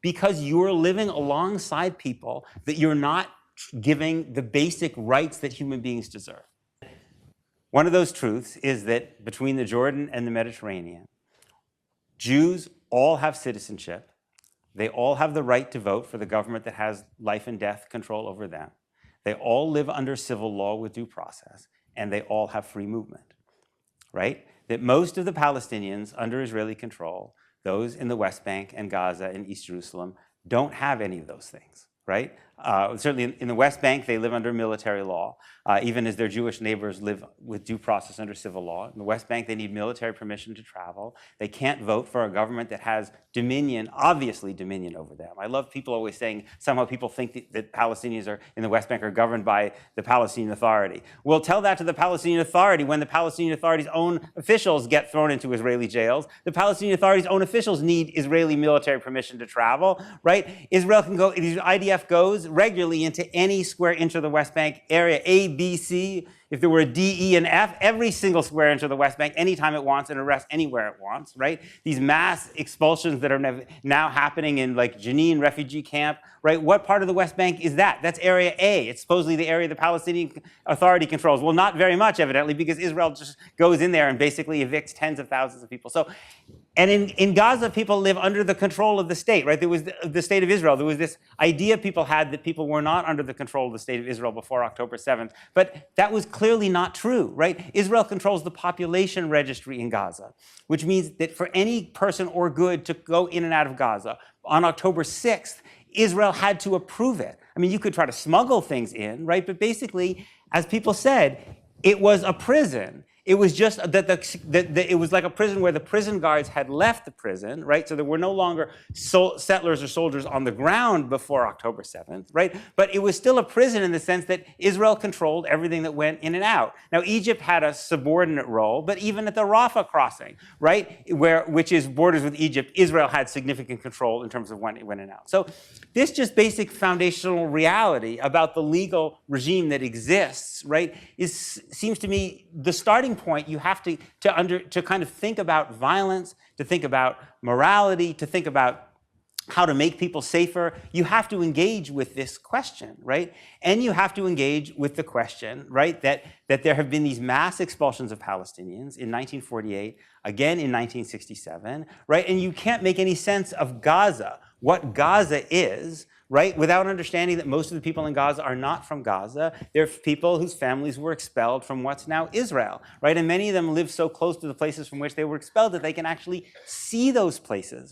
because you're living alongside people that you're not giving the basic rights that human beings deserve. One of those truths is that between the Jordan and the Mediterranean, Jews all have citizenship. They all have the right to vote for the government that has life and death control over them. They all live under civil law with due process, and they all have free movement, right? That most of the Palestinians under Israeli control, those in the West Bank and Gaza and East Jerusalem, don't have any of those things, right? Certainly in the West Bank, they live under military law, even as their Jewish neighbors live with due process under civil law. In the West Bank, they need military permission to travel. They can't vote for a government that has dominion, obviously dominion over them. I love people always saying somehow people think that Palestinians in the West Bank are governed by the Palestinian Authority. Well, tell that to the Palestinian Authority when the Palestinian Authority's own officials get thrown into Israeli jails. The Palestinian Authority's own officials need Israeli military permission to travel, right? Israel can go, the IDF goes regularly into any square inch of the West Bank area, A, B, C. If there were a D, E, and F, every single square inch of the West Bank, anytime it wants, and arrest anywhere it wants, right? These mass expulsions that are now happening in like Jenin refugee camp, right? What part of the West Bank is that? That's Area A. It's supposedly the area the Palestinian Authority controls. Well, not very much, evidently, because Israel just goes in there and basically evicts tens of thousands of people. So, and in Gaza, people live under the control of the state, right? There was the state of Israel. There was this idea people had that people were not under the control of the state of Israel before October 7th, but that was clearly not true, right? Israel controls the population registry in Gaza, which means that for any person or good to go in and out of Gaza, on October 6th, Israel had to approve it. I mean, you could try to smuggle things in, right? But basically, as people said, it was a prison. It was just that it was like a prison where the prison guards had left the prison, right? So there were no longer settlers or soldiers on the ground before October 7th, right? But it was still a prison in the sense that Israel controlled everything that went in and out. Now, Egypt had a subordinate role, but even at the Rafah crossing, right, which is borders with Egypt, Israel had significant control in terms of when it went in and out. So this just basic foundational reality about the legal regime that exists, right, seems to me the starting point. You have to kind of think about violence, to think about morality, to think about how to make people safer. You have to engage with this question, right? And you have to engage with the question, right, that there have been these mass expulsions of Palestinians in 1948, again in 1967, right? And you can't make any sense of Gaza, what Gaza is, right, without understanding that most of the people in Gaza are not from Gaza. They're people whose families were expelled from what's now Israel, right? And many of them live so close to the places from which they were expelled that they can actually see those places.